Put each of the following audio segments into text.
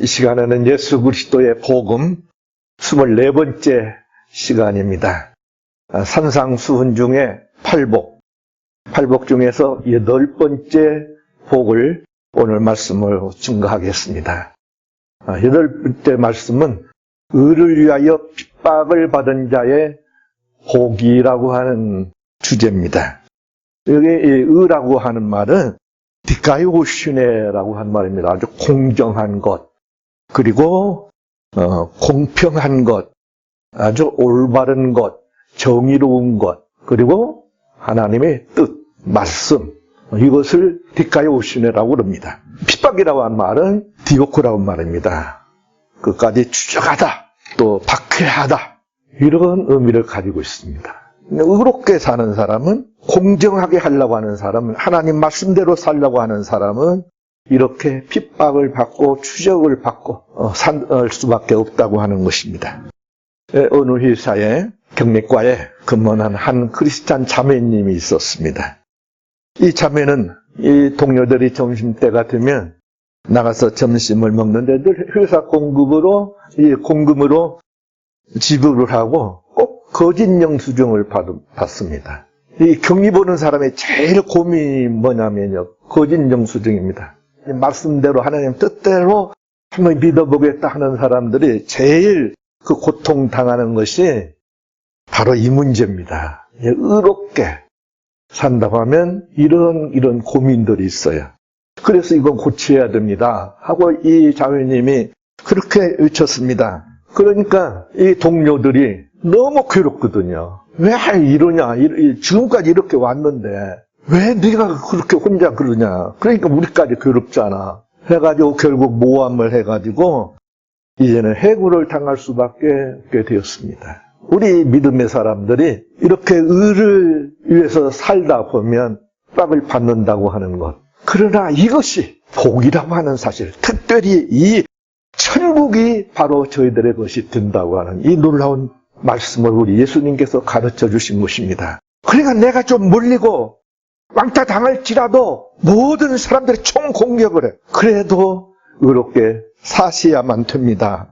이 시간에는 예수 그리스도의 복음 24번째 시간입니다. 산상수훈 중에 팔복 중에서 8번째 복을 오늘 말씀을 증거하겠습니다. 8번째 말씀은 의를 위하여 핍박을 받은 자의 복이라고 하는 주제입니다. 여기 의라고 하는 말은 디카이오시네라고 한 말입니다. 아주 공정한 것, 그리고 공평한 것, 아주 올바른 것, 정의로운 것, 그리고 하나님의 뜻, 말씀, 이것을 디카이오시네라고 그럽니다. 핍박이라고 한 말은 디오코라고 말입니다. 끝까지 추적하다, 또 박해하다, 이런 의미를 가지고 있습니다. 의롭게 사는 사람은, 공정하게 하려고 하는 사람은, 하나님 말씀대로 살려고 하는 사람은 이렇게 핍박을 받고 추적을 받고 살 수밖에 없다고 하는 것입니다. 어느 회사에 경매과에 근무하는 한 크리스찬 자매님이 있었습니다. 이 자매는 이 동료들이 점심때가 되면 나가서 점심을 먹는데 늘 회사 공금으로 지불을 하고 꼭 거짓 영수증을 받습니다. 이 경리 보는 사람의 제일 고민이 뭐냐면요, 거짓 영수증입니다. 말씀대로 하나님 뜻대로 한번 믿어보겠다 하는 사람들이 제일 그 고통당하는 것이 바로 이 문제입니다. 의롭게 산다고 하면 이런 고민들이 있어요. 그래서 이건 고쳐야 됩니다 하고 이 자매님이 그렇게 외쳤습니다. 그러니까 이 동료들이 너무 괴롭거든요. 왜 이러냐, 지금까지 이렇게 왔는데 왜 네가 그렇게 혼자 그러냐, 그러니까 우리까지 괴롭잖아 해가지고 결국 모함을 해가지고 이제는 해고를 당할 수밖에 없게 되었습니다. 우리 믿음의 사람들이 이렇게 의를 위해서 살다 보면 핍박을 받는다고 하는 것, 그러나 이것이 복이라고 하는 사실, 특별히 이 천국이 바로 저희들의 것이 된다고 하는 이 놀라운 말씀을 우리 예수님께서 가르쳐 주신 것입니다. 그러니까 내가 좀 물리고 왕따 당할지라도 모든 사람들이 총공격을 해. 그래도 의롭게 사셔야만 됩니다.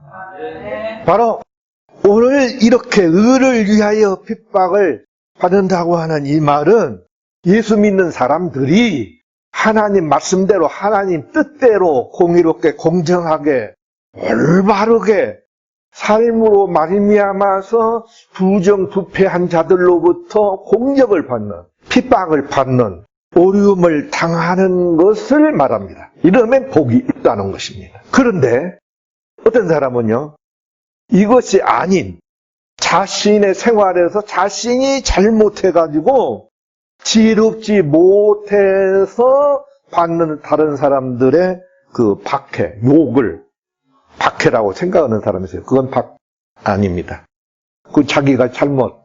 바로 오늘 이렇게 의를 위하여 핍박을 받는다고 하는 이 말은 예수 믿는 사람들이 하나님 말씀대로, 하나님 뜻대로 공의롭게, 공정하게, 올바르게 삶으로 말미암아서 부정부패한 자들로부터 공격을 받는, 핍박을 받는, 어려움을 당하는 것을 말합니다. 이러면 복이 있다는 것입니다. 그런데 어떤 사람은요, 이것이 아닌 자신의 생활에서 자신이 잘못해가지고 지혜롭지 못해서 받는 다른 사람들의 그 박해, 욕을 박해라고 생각하는 사람이 있어요. 그건 아닙니다. 그 자기가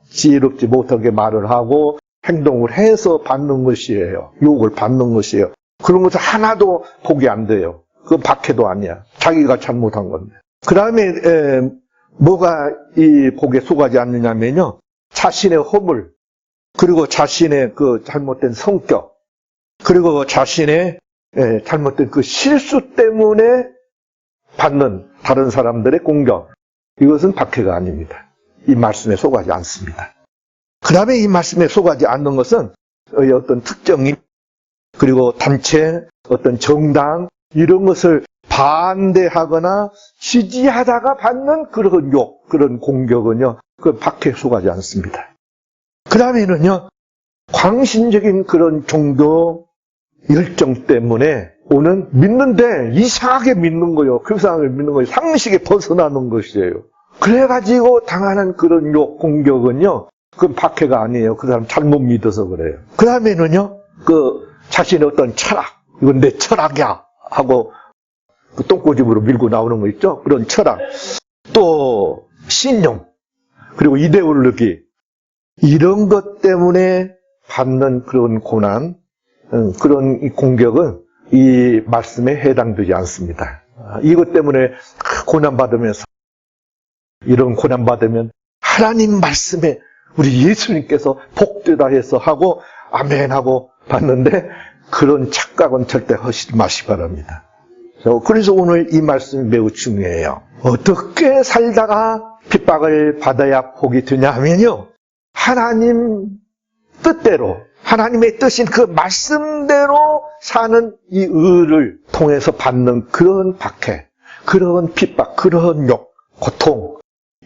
지혜롭지 못하게 말을 하고 행동을 해서 받는 것이에요. 욕을 받는 것이에요. 그런 것은 하나도 복이 안 돼요. 그건 박해도 아니야. 자기가 잘못한 건데. 그 다음에 뭐가 이 복에 속하지 않느냐면요, 자신의 허물, 그리고 자신의 그 잘못된 성격, 그리고 자신의 잘못된 그 실수 때문에 받는 다른 사람들의 공격, 이것은 박해가 아닙니다. 이 말씀에 속하지 않습니다. 그 다음에 이 말씀에 속하지 않는 것은 어떤 특정인, 그리고 단체, 어떤 정당, 이런 것을 반대하거나 지지하다가 받는 그런 욕, 그런 공격은요, 그 박해에 속하지 않습니다. 그 다음에는요, 광신적인 그런 종교 열정 때문에 오는, 믿는데 이상하게 믿는 거예요. 교상을 믿는 거예요. 상식에 벗어나는 것이에요. 그래가지고 당하는 그런 욕, 공격은요, 그건 박해가 아니에요. 그 사람 잘못 믿어서 그래요. 그 다음에는요, 그 자신의 어떤 철학, 이건 내 철학이야 하고 그 똥꼬집으로 밀고 나오는 거 있죠? 그런 철학, 또 신념, 그리고 이데올로기, 이런 것 때문에 받는 그런 고난, 그런 공격은 이 말씀에 해당되지 않습니다. 이것 때문에 고난받으면서, 이런 고난받으면 하나님 말씀에 우리 예수님께서 복되다 해서 하고 아멘 하고 받는데, 그런 착각은 절대 하시지 마시기 바랍니다. 그래서 오늘 이 말씀이 매우 중요해요. 어떻게 살다가 핍박을 받아야 복이 되냐 하면요, 하나님 뜻대로, 하나님의 뜻인 그 말씀대로 사는 이 의를 통해서 받는 그런 박해, 그런 핍박, 그런 욕, 고통,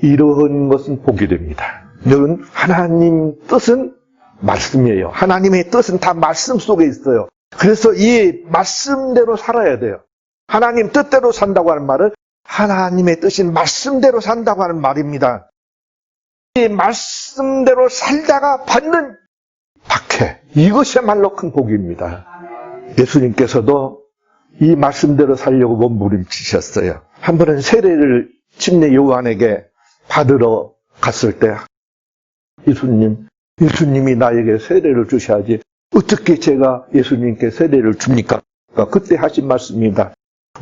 이런 것은 복이 됩니다. 여러분, 하나님 뜻은 말씀이에요. 하나님의 뜻은 다 말씀 속에 있어요. 그래서 이 말씀대로 살아야 돼요. 하나님 뜻대로 산다고 하는 말은 하나님의 뜻인 말씀대로 산다고 하는 말입니다. 이 말씀대로 살다가 받는 박해, 이것이야말로 큰 복입니다. 예수님께서도 이 말씀대로 살려고 몸부림치셨어요. 한 번은 세례를 침례 요한에게 받으러 갔을 때 예수님이 나에게 세례를 주셔야지 어떻게 제가 예수님께 세례를 줍니까? 그때 하신 말씀입니다.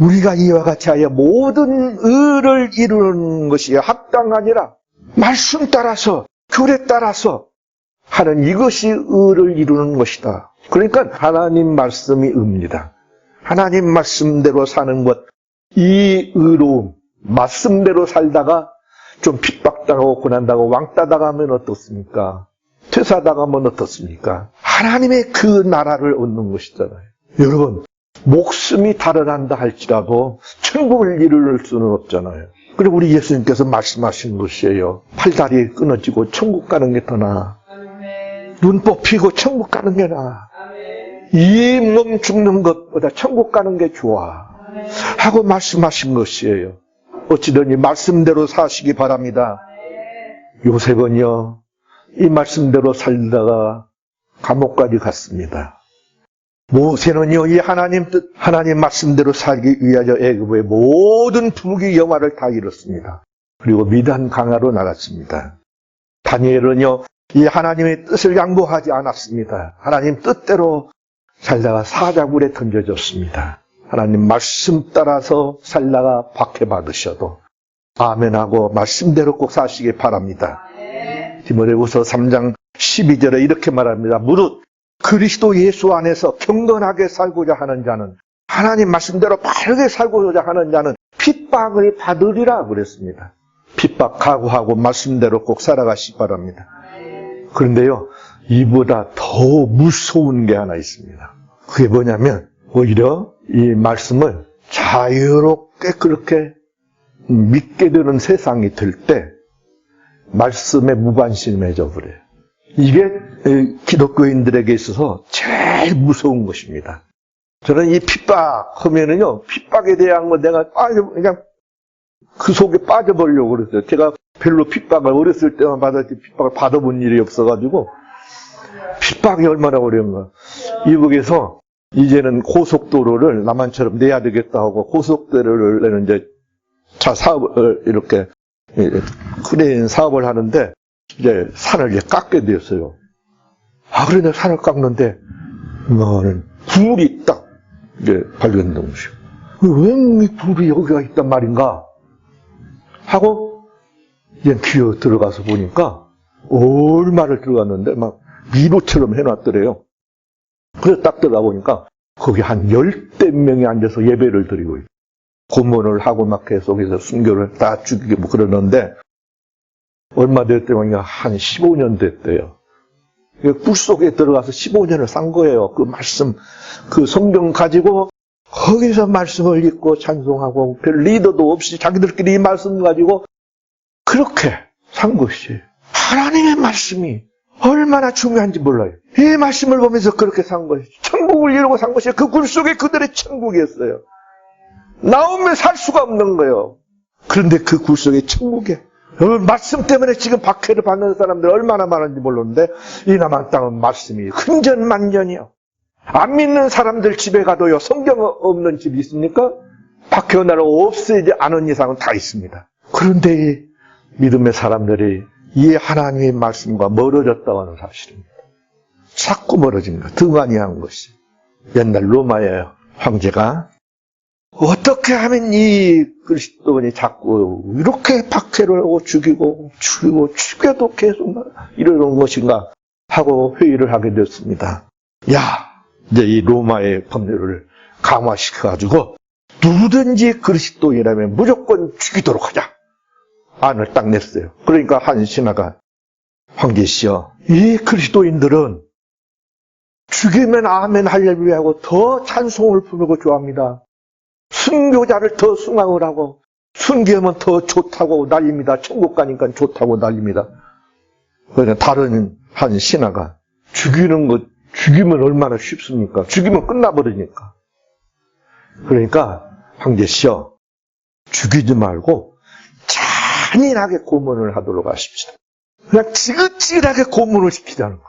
우리가 이와 같이 하여 모든 의를 이루는 것이 합당하니라. 말씀 따라서, 교례 따라서 하는 이것이 의를 이루는 것이다. 그러니까 하나님 말씀이 의입니다. 하나님 말씀대로 사는 것, 이 의로움, 말씀대로 살다가 좀 핍박당하고 고난당하고 왕따당하면 어떻습니까? 퇴사당하면 어떻습니까? 하나님의 그 나라를 얻는 것이잖아요. 여러분, 목숨이 달아난다 할지라도 천국을 이룰 수는 없잖아요. 그리고 우리 예수님께서 말씀하신 것이에요. 팔다리 끊어지고 천국 가는 게 더 나아. 눈 뽑히고 천국 가는 게 나아. 이 몸 죽는 것보다 천국 가는 게 좋아. 하고 말씀하신 것이에요. 어찌되니 말씀대로 사시기 바랍니다. 요셉은요, 이 말씀대로 살다가 감옥까지 갔습니다. 모세는요, 이 하나님 뜻, 하나님 말씀대로 살기 위하여 애굽의 모든 부귀 영화를 다 잃었습니다. 그리고 미단 강화로 나갔습니다. 다니엘은요, 이 하나님의 뜻을 양보하지 않았습니다. 하나님 뜻대로 살다가 사자굴에 던져졌습니다. 하나님 말씀 따라서 살다가 박해받으셔도 아멘하고 말씀대로 꼭 사시기 바랍니다. 디모데후서 3장 12절에 이렇게 말합니다. 무릇 그리스도 예수 안에서 경건하게 살고자 하는 자는, 하나님 말씀대로 바르게 살고자 하는 자는 핍박을 받으리라 그랬습니다. 핍박 각오하고 말씀대로 꼭 살아가시기 바랍니다. 그런데요, 이보다 더 무서운 게 하나 있습니다. 그게 뭐냐면 오히려 이 말씀을 자유롭게 그렇게 믿게 되는 세상이 될 때 말씀에 무관심해져 버려요. 이게 기독교인들에게 있어서 제일 무서운 것입니다. 저는 이 핍박하면은요, 핍박에 대한 거 내가 그냥 그 속에 빠져보려고 그랬어요. 제가 별로 핍박을 어렸을 때만 받았지 핍박을 받아본 일이 없어가지고 핍박이 얼마나 어려운가. 이북에서 이제는 고속도로를 남한처럼 내야 되겠다 하고 고속도로를 이제 차 사업을 이렇게 크레인 사업을 하는데 이제 산을 이제 깎게 되었어요. 그런데 산을 깎는데 이거는 굴이 딱 이제 발견된 것이요. 왜 굴이 여기가 있단 말인가 하고 이제 기어 들어가서 보니까 얼마를 들어갔는데 막 미로처럼 해놨더래요. 그래서 딱 들어가 보니까 거기 한 10대 명이 앉아서 예배를 드리고 있어요. 고문을 하고 막 계속해서 순교를 다 죽이고 뭐 그러는데 얼마 됐더니 한 15년 됐대요. 굴 속에 들어가서 15년을 산 거예요. 그 말씀, 그 성경 가지고 거기서 말씀을 읽고 찬송하고 별 리더도 없이 자기들끼리 이 말씀 가지고 그렇게 산 것이 하나님의 말씀이 얼마나 중요한지 몰라요. 이 말씀을 보면서 그렇게 산 것이 천국을 이루고 산 것이 그 굴 속에 그들의 천국이었어요. 나오면 살 수가 없는 거예요. 그런데 그 굴 속에 천국에 말씀 때문에 지금 박해를 받는 사람들 얼마나 많은지 몰랐는데 이 남한 땅은 말씀이 흥전만전이요. 안 믿는 사람들 집에 가도요, 성경 없는 집이 있습니까? 박해 나라 없애지 않은 이상은 다 있습니다. 그런데 이 믿음의 사람들이 이 하나님의 말씀과 멀어졌다고 하는 사실입니다. 자꾸 멀어진 것, 등한이한 것이. 옛날 로마의 황제가 어떻게 하면 이 그리스도인이 자꾸 이렇게 박해를 하고 죽이고 죽여도 계속 이러는 것인가 하고 회의를 하게 됐습니다. 이제 이 로마의 법률을 강화시켜가지고 누구든지 그리스도인이라면 무조건 죽이도록 하자. 안을 딱 냈어요. 그러니까 한 신하가 황제시여, 이 그리스도인들은 죽이면 아멘 할렐루야 하고 더 찬송을 부르고 좋아합니다. 순교자를 더 숭앙을 하고 순교하면 더 좋다고 난립니다. 천국 가니까 좋다고 난립니다. 그러니까 다른 한 신하가 죽이면 얼마나 쉽습니까? 죽이면 끝나버리니까. 그러니까 황제시여, 죽이지 말고 잔인하게 고문을 하도록 하십시다. 그냥 지긋지긋하게 고문을 시키자는 거예요.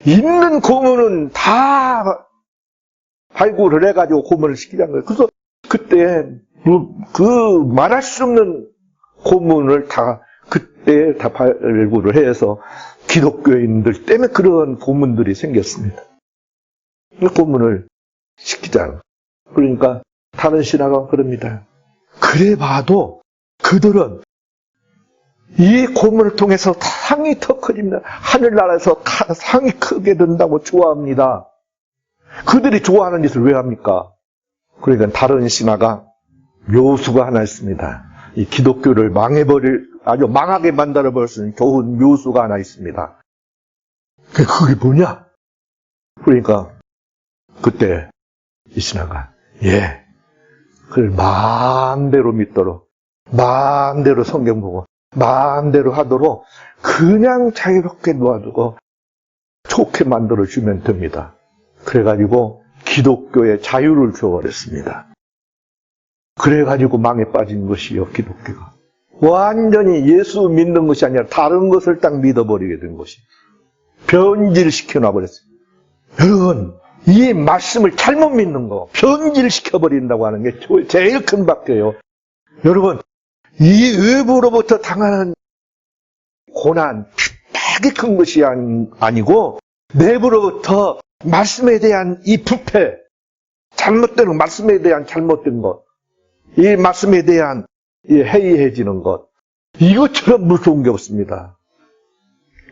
있는 고문은 다 발굴을 해가지고 고문을 시키자는 거예요. 그래서 그때 그 말할 수 없는 고문을 그때 다 발굴을 해서 기독교인들 때문에 그런 고문들이 생겼습니다. 고문을 시키자는 거예요. 그러니까 다른 신하가 그럽니다. 그래 봐도 그들은 이 고문을 통해서 상이 더 커집니다. 하늘나라에서 상이 크게 된다고 좋아합니다. 그들이 좋아하는 짓을 왜 합니까? 그러니까 다른 신하가 묘수가 하나 있습니다. 이 기독교를 아주 망하게 만들어버릴 수 있는 좋은 묘수가 하나 있습니다. 그게 뭐냐? 그러니까 그때 이 신하가 그걸 마음대로 믿도록, 마음대로 성경 보고, 마음대로 하도록 그냥 자유롭게 놓아두고 좋게 만들어주면 됩니다. 그래가지고 기독교에 자유를 줘버렸습니다. 그래가지고 망에 빠진 것이요, 기독교가. 완전히 예수 믿는 것이 아니라 다른 것을 딱 믿어버리게 된 것이. 변질시켜 놔버렸어요. 여러분, 이 말씀을 잘못 믿는 거, 변질시켜버린다고 하는 게 제일 큰 박해예요. 여러분, 이 외부로부터 당하는 고난, 핍박이 큰 것이 아니고 내부로부터 말씀에 대한 이 부패, 잘못된 말씀에 대한 잘못된 것, 이 말씀에 대한 이 해이해지는 것, 이것처럼 무서운 게 없습니다.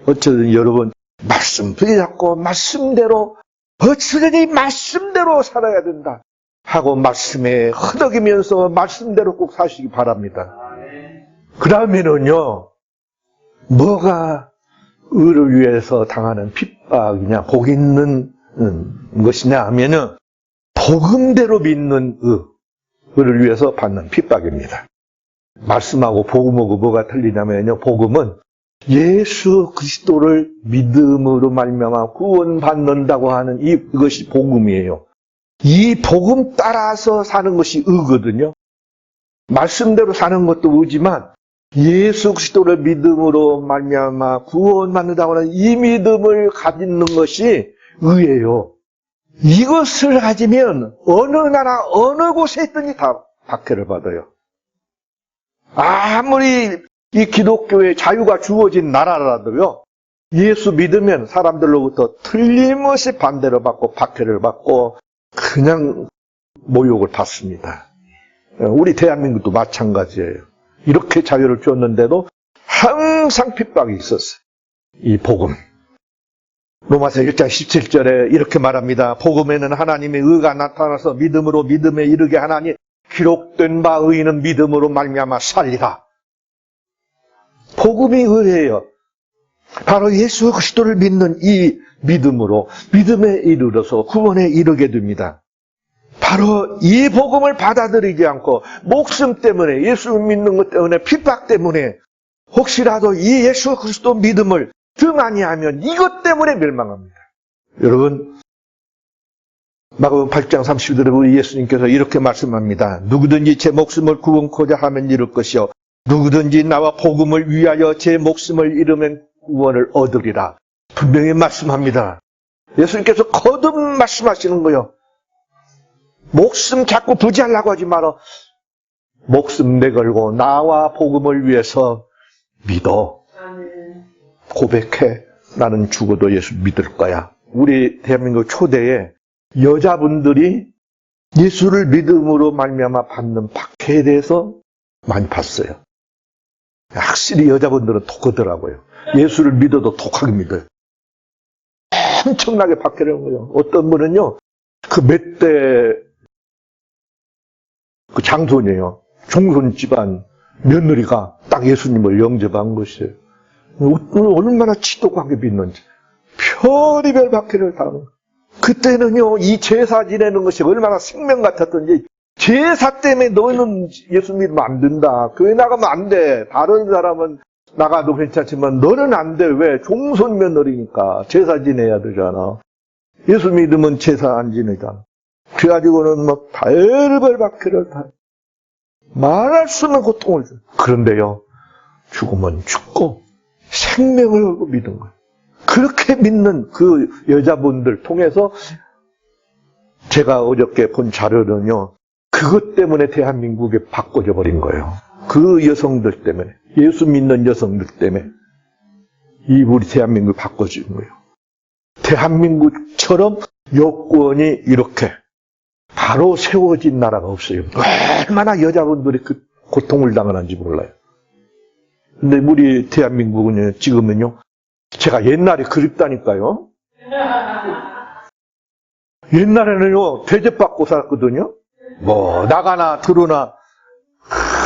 어쨌든 여러분, 말씀 붙잡고 말씀대로 어찌든지 말씀대로 살아야 된다 하고 말씀에 흐덕이면서 말씀대로 꼭 사시기 바랍니다. 그 다음에는요, 뭐가 의를 위해서 당하는 핍박이냐, 복 있는 것이냐 하면은 복음대로 믿는 의를 위해서 받는 pit박입니다. 말씀하고 복음하고 뭐가 틀리냐면요, 복음은 예수 그리스도를 믿음으로 말미암아 구원받는다고 하는 이것이 복음이에요. 이 복음 따라서 사는 것이 의거든요. 말씀대로 사는 것도 의지만 예수 그리스도를 믿음으로 말미암아 구원받는다고 하는 이 믿음을 가지는 것이 의예요. 이것을 가지면 어느 나라 어느 곳에 있든지 다 박해를 받아요. 아무리 이 기독교의 자유가 주어진 나라라도요, 예수 믿으면 사람들로부터 틀림없이 반대를 받고 박해를 받고 그냥 모욕을 받습니다. 우리 대한민국도 마찬가지예요. 이렇게 자유를 줬는데도 항상 핍박이 있었어요. 이 복음. 로마서 1장 17절에 이렇게 말합니다. 복음에는 하나님의 의가 나타나서 믿음으로 믿음에 이르게 하나니 기록된 바 의인은 믿음으로 말미암아 살리라. 복음이 의예요. 바로 예수 그리스도를 믿는 이 믿음으로 믿음에 이르러서 구원에 이르게 됩니다. 바로 이 복음을 받아들이지 않고 목숨 때문에 예수 믿는 것 때문에 핍박 때문에 혹시라도 이 예수 그리스도 믿음을 등한히하면 이것 때문에 멸망합니다. 여러분, 마가복음 8장 30절에 우리 예수님께서 이렇게 말씀합니다. 누구든지 제 목숨을 구원코자 하면 잃을 것이요 누구든지 나와 복음을 위하여 제 목숨을 잃으면 구원을 얻으리라. 분명히 말씀합니다. 예수님께서 거듭 말씀하시는 거예요. 목숨 자꾸 부지하려고 하지 마라. 목숨 내걸고 나와 복음을 위해서 믿어. 고백해. 나는 죽어도 예수 믿을 거야. 우리 대한민국 초대에 여자분들이 예수를 믿음으로 말미암아 받는 박해에 대해서 많이 봤어요. 확실히 여자분들은 독하더라고요. 예수를 믿어도 독하게 믿어요. 엄청나게 박해를 한 거예요. 어떤 분은요, 그 몇 대 그 장손이에요. 종손 집안 며느리가 딱 예수님을 영접한 것이에요. 얼마나 지독하게 믿는지. 별의별 박해를 당하는 거예요. 그때는요, 이 제사 지내는 것이 얼마나 생명 같았던지, 제사 때문에 너는 예수 믿으면 안 된다. 교회 나가면 안 돼. 다른 사람은 나가도 괜찮지만 너는 안 돼. 왜? 종손 며느리니까 제사 지내야 되잖아. 예수 믿으면 제사 안 지내잖아. 그래가지고는 막 별별 박해를 다 말할 수 없는 고통을 줘. 그런데요, 죽으면 죽고 생명을 걸고 믿은 거예요. 그렇게 믿는 그 여자분들 통해서 제가 어저께 본 자료는요, 그것 때문에 대한민국이 바꿔져 버린 거예요. 그 여성들 때문에, 예수 믿는 여성들 때문에 이 우리 대한민국이 바꿔진 거예요. 대한민국처럼 여권이 이렇게 바로 세워진 나라가 없어요. 얼마나 여자분들이 그 고통을 당하는지 몰라요. 근데 우리 대한민국은 지금은요, 제가 옛날에 그립다니까요. 옛날에는요, 대접받고 살았거든요. 뭐, 나가나 들어나,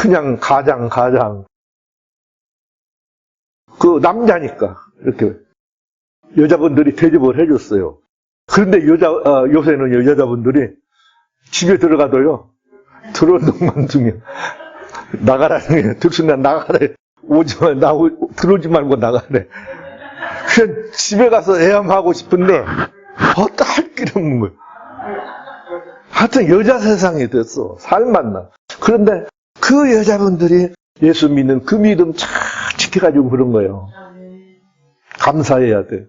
그냥 가장. 그 남자니까, 이렇게, 여자분들이 대접을 해줬어요. 그런데 요새는 여자분들이 집에 들어가도요, 들어오는 동만 중에, 나가라는 게, 들순간 나가래. 오지만, 들어오지 말고 나가래. 그냥 집에 가서 애함하고 싶은데, 할 길이 없는 거예요. 하여튼 여자 세상이 됐어. 살맛나. 그런데 그 여자분들이 예수 믿는 그 믿음 잘 지켜가지고 그런 거예요. 감사해야 돼.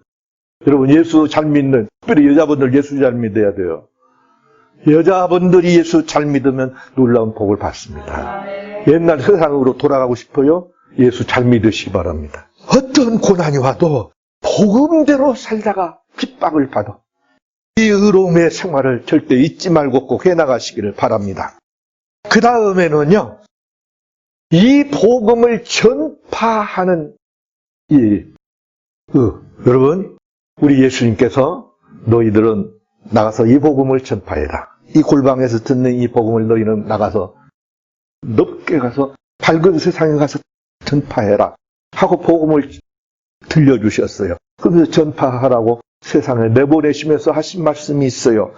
여러분, 예수 잘 믿는, 특별히 여자분들 예수 잘 믿어야 돼요. 여자분들이 예수 잘 믿으면 놀라운 복을 받습니다. 옛날 세상으로 돌아가고 싶어요? 예수 잘 믿으시기 바랍니다. 어떤 고난이 와도 복음대로 살다가 핍박을 받아. 이 의로움의 생활을 절대 잊지 말고 꼭 해나가시기를 바랍니다. 그 다음에는요, 이 복음을 전파하는 여러분, 우리 예수님께서 너희들은 나가서 이 복음을 전파해라. 이 골방에서 듣는 이 복음을 너희는 나가서 넓게 가서 밝은 세상에 가서 전파해라 하고 복음을 들려주셨어요. 그래서 전파하라고 세상에 내보내시면서 하신 말씀이 있어요.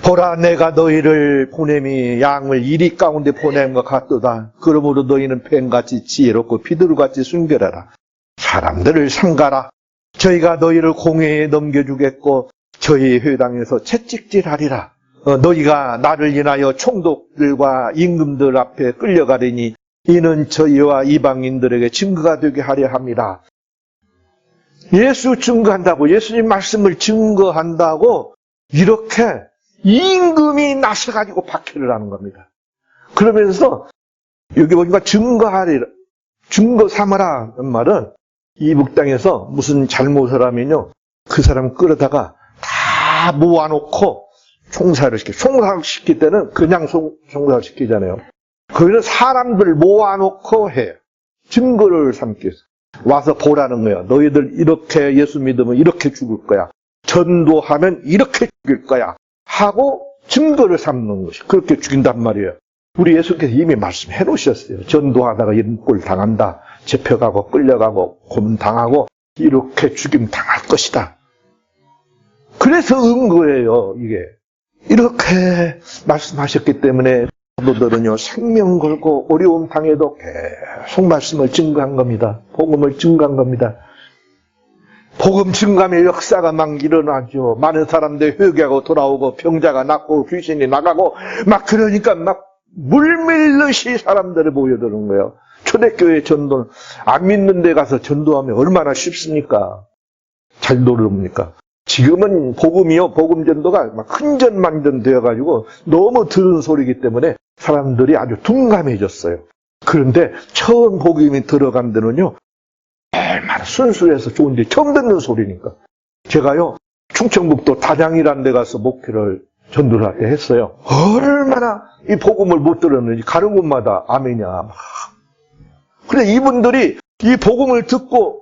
보라, 내가 너희를 보냄이 양을 이리 가운데 보냄과 같도다. 그러므로 너희는 뱀같이 지혜롭고 비둘기같이 순결하라. 사람들을 삼가라. 저희가 너희를 공회에 넘겨주겠고 저희 회당에서 채찍질하리라. 너희가 나를 인하여 총독들과 임금들 앞에 끌려가리니 이는 저희와 이방인들에게 증거가 되게 하려 합니다. 예수 증거한다고, 예수님 말씀을 증거한다고 이렇게 임금이 나서가지고 박해를 하는 겁니다. 그러면서 여기 보니까 증거하리라, 증거 삼으라 는 말은 이북 땅에서 무슨 잘못을 하면요, 그 사람 끌어다가 다 모아놓고 총사를 시켜. 총사시킬 때는 그냥 총사를 시키잖아요. 거기는 사람들 모아놓고 해요. 증거를 삼기 위해서. 와서 보라는 거야. 너희들 이렇게 예수 믿으면 이렇게 죽을 거야. 전도하면 이렇게 죽일 거야. 하고 증거를 삼는 것이. 그렇게 죽인단 말이에요. 우리 예수께서 이미 말씀해 놓으셨어요. 전도하다가 이런 꼴 당한다. 잡혀가고 끌려가고 고문당하고 이렇게 죽임 당할 것이다. 그래서 은 거예요, 이게. 이렇게 말씀하셨기 때문에 사도들은요, 생명 걸고 어려움 당해도 계속 말씀을 증거한 겁니다. 복음을 증거한 겁니다. 복음 증감의 역사가 막 일어나죠. 많은 사람들이 회개하고 돌아오고 병자가 낫고 귀신이 나가고 막 그러니까 막 물밀듯이 사람들이 모여드는 거예요. 초대교회 전도는 안 믿는 데 가서 전도하면 얼마나 쉽습니까? 잘 모릅니까? 지금은 복음이요, 복음 전도가 막 흔전만전 되어가지고 너무 들은 소리이기 때문에 사람들이 아주 둔감해졌어요. 그런데 처음 복음이 들어간 데는요, 얼마나 순수해서 좋은데 처음 듣는 소리니까. 제가요, 충청북도 다장이라는 데 가서 목회를 전도를 할 때 했어요. 얼마나 이 복음을 못 들었는지 가는 곳마다 아멘이야. 그래, 이분들이 이 복음을 듣고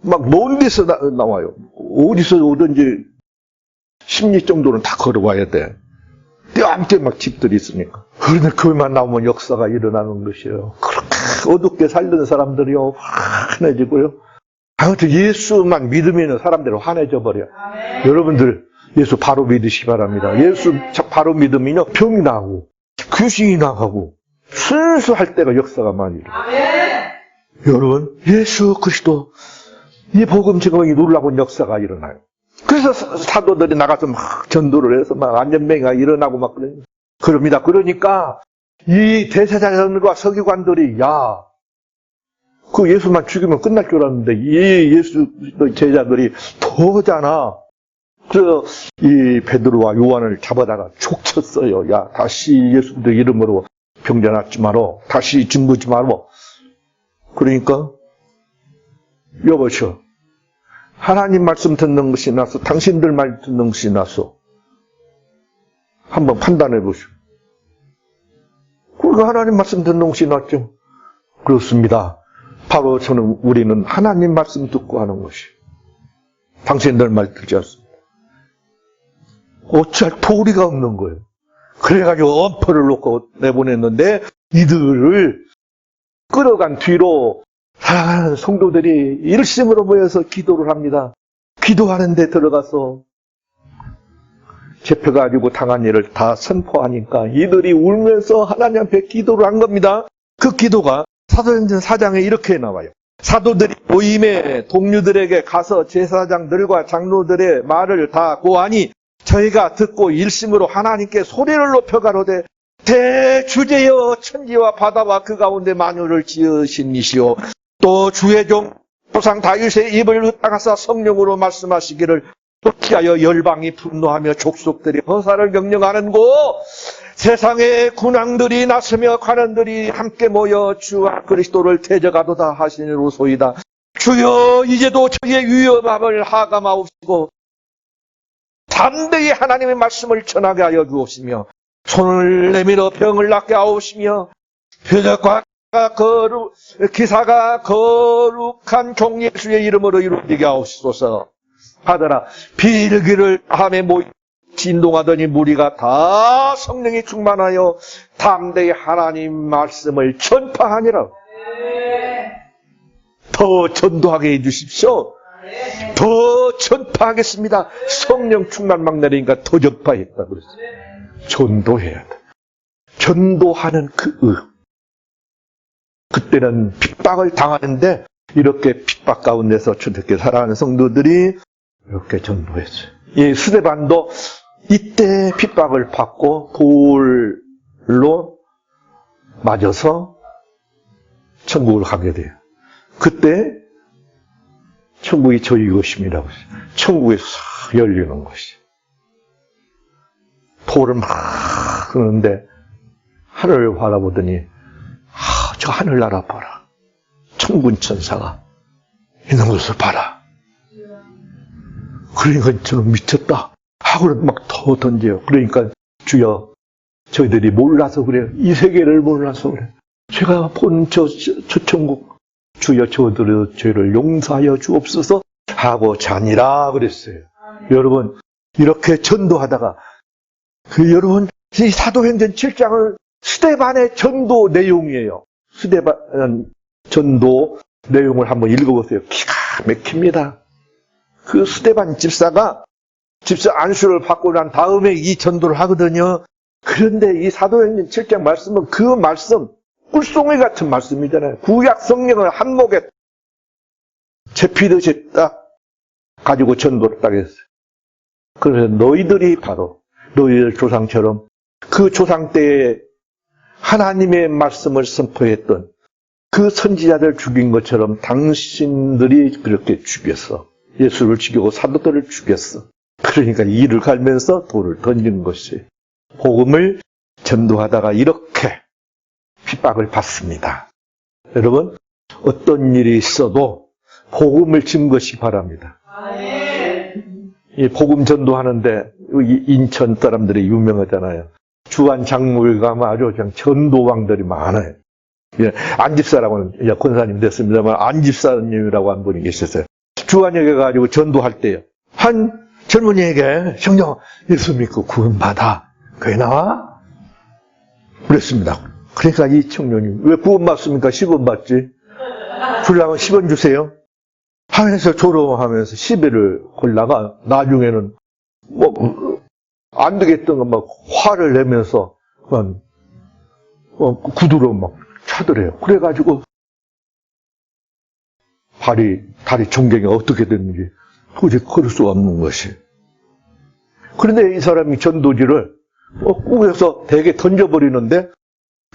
막 먼 데서 나와요. 어디서 오든지 10리 정도는 다 걸어와야 돼. 떼암떼 막 집들이 있으니까. 그런데 그만 나오면 역사가 일어나는 것이에요. 그렇게 어둡게 살던 사람들이요, 환해지고요. 아무튼 예수만 믿으면 사람들은 환해져 버려. 여러분들, 예수 바로 믿으시기 바랍니다. 예수 바로 믿으면요, 병이 나고, 귀신이 나가고, 순수할 때가 역사가 많이 일어나요. 여러분, 예수 그리스도, 이 복음 증거이 놀라운 역사가 일어나요. 그래서 사도들이 나가서 막 전도를 해서 막 안전병이가 일어나고 막 그럽니다. 그러니까 이 대제사장들과 서기관들이 그 예수만 죽이면 끝날 줄 알았는데 이 예수 제자들이 더잖아. 그래서 이 베드로와 요한을 잡아다가 족쳤어요. 야, 다시 예수의 이름으로 병자 낫지 마라. 다시 증거지 마라. 그러니까 여보시오. 하나님 말씀 듣는 것이 나서 당신들 말 듣는 것이 나서 한번 판단해 보시오. 그러니까 하나님 말씀 듣는 것이 낫죠. 그렇습니다. 바로 우리는 하나님 말씀 듣고 하는 것이. 당신들 말 듣지 않습니다. 어찌할 도리가 없는 거예요. 그래가지고 엄포를 놓고 내보냈는데 이들을 끌어간 뒤로 사랑하는 성도들이 일심으로 모여서 기도를 합니다. 기도하는데 들어가서 잡혀가지고 당한 일을 다 선포하니까 이들이 울면서 하나님 앞에 기도를 한 겁니다. 그 기도가 사도행전 4장에 이렇게 나와요. 사도들이 모임의 동료들에게 가서 제사장들과 장로들의 말을 다 고하니 저희가 듣고 일심으로 하나님께 소리를 높여 가로되 대주제여 천지와 바다와 그 가운데 만유를 지으신 이시오 또 주의 종 조상 다윗의 입을 흩당하사 성령으로 말씀하시기를 어찌하여 열방이 분노하며 족속들이 허사를 경영하는고 세상의 군왕들이 나서며 관원들이 함께 모여 주와 그리스도를 대적하도다 하시니로소이다. 주여 이제도 저희의 위험함을 하감하옵시고 담대히 하나님의 말씀을 전하게 하여 주옵시며 손을 내밀어 병을 낫게 하옵시며 표적과 기사가 거룩한 종 예수의 이름으로 이루어지게 하옵소서. 하더라 비일기를 함에 모이 진동하더니 무리가 다 성령이 충만하여 담대히 하나님 말씀을 전파하니라. 더 전도하게 해주십시오. 더 전파하겠습니다. 성령 충만 막 내리니까 더 전파했다 그랬어요. 전도해야 돼. 전도하는 그때는 핍박을 당하는데 이렇게 핍박 가운데서 주택에 살아가는 성도들이 이렇게 전도했어요. 이 스데반도 이때 핍박을 받고 돌로 맞아서 천국을 가게 돼요. 그때 천국이 저희 것입니다고 했어요. 천국이 싹 열리는 것이. 돌을 막 그러는데 하늘을 바라보더니 저 하늘나라 봐라. 천군 천사가 있는 것을 봐라. 그러니까 저는 미쳤다 하고 막 더 던져요. 그러니까 주여 저희들이 몰라서 그래요. 이 세계를 몰라서 그래요. 제가 본 저 천국 주여 저들의 죄를 용서하여 주옵소서 하고 자니라 그랬어요. 여러분 이렇게 전도하다가 여러분 이 사도행전 7장은 스데반의 전도 내용이에요. 스데반 전도 내용을 한번 읽어보세요. 기가 막힙니다. 그 스데반 집사 안수를 받고 난 다음에 이 전도를 하거든요. 그런데 이 사도행전 7장 말씀은 그 말씀, 꿀송이 같은 말씀이잖아요. 구약 성령을 한목에 제피듯이 딱 가지고 전도를 딱 했어요. 그래서 너희들이 바로 너희들 조상처럼 그 조상 때에 하나님의 말씀을 선포했던 그 선지자들 죽인 것처럼 당신들이 그렇게 죽였어. 예수를 죽이고 사도들을 죽였어. 그러니까 이를 갈면서 돌을 던진 것이 복음을 전도하다가 이렇게 핍박을 받습니다. 여러분 어떤 일이 있어도 복음을 증거시 바랍니다. 이 복음 전도하는데 인천 사람들이 유명하잖아요. 주한 장로에 가면 아주 그냥 전도왕들이 많아요. 안집사라고는 권사님 됐습니다만 안집사님이라고 한 분이 계셨어요. 주한역에 가지고 전도할 때요. 한 젊은이에게 성령 예수 믿고 구원받아. 그게 나와? 그랬습니다. 그러니까 이 청년이 왜 구원받습니까? 10원 받지? 주려면 10원 주세요. 하면서 조롱하면서 시비를 걸다가 나중에는 안 되겠던 거 막 화를 내면서 구두로 막 차더래요. 그래가지고 다리 정경이 어떻게 됐는지 도저히 걸을 수가 없는 것이. 그런데 이 사람이 전도지를 꾸겨서 대게 던져버리는데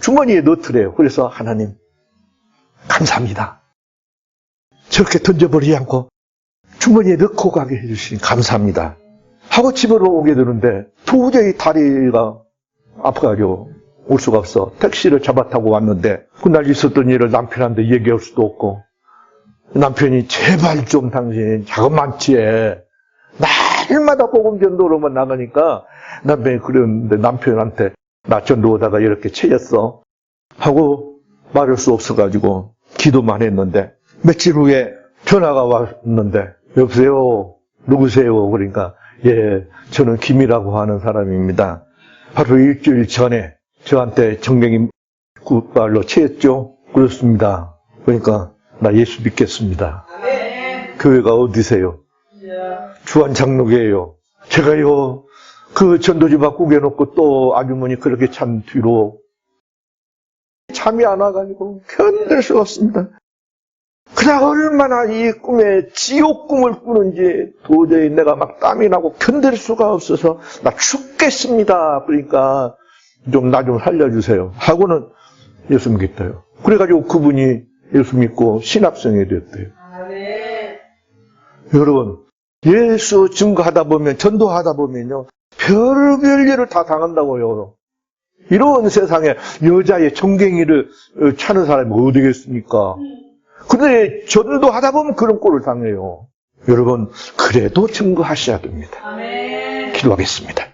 주머니에 넣더래요. 그래서 하나님 감사합니다. 저렇게 던져버리지 않고 주머니에 넣고 가게 해주시니 감사합니다. 하고 집으로 오게 되는데 도저히 다리가 아파가지고 올 수가 없어. 택시를 잡아 타고 왔는데 그날 있었던 일을 남편한테 얘기할 수도 없고 남편이 제발 좀 당신 작은 만치에 날마다 복음 전도로만 나가니까 남편이 그러는데 남편한테 나 전도하다가 이렇게 채였어 하고 말할 수 없어가지고 기도만 했는데 며칠 후에 전화가 왔는데 여보세요 누구세요? 그러니까 예 저는 김이라고 하는 사람입니다. 바로 일주일 전에 저한테 정경이 굿발로 채였죠? 그렇습니다. 그러니까 나 예수 믿겠습니다. 교회가 어디세요? 주안장로교회요. 제가요 그 전도지 바꾸게 놓고 또 아주머니 그렇게 찬 뒤로 잠이 안 와가지고 견딜 수가 없습니다. 그냥 얼마나 이 꿈에 지옥 꿈을 꾸는지 도저히 내가 막 땀이 나고 견딜 수가 없어서 나 죽겠습니다. 그러니까 좀 나 좀 살려주세요. 하고는 예수 믿겠다요. 그래가지고 그분이 예수 믿고 신학생이 됐대요. 여러분 예수 증거하다 보면 전도하다 보면요 별별 일을 다 당한다고요. 이런 세상에 여자의 정갱이를 차는 사람이 어디겠습니까? 근데 전도하다 보면 그런 꼴을 당해요. 여러분 그래도 증거하셔야 됩니다. 기도하겠습니다.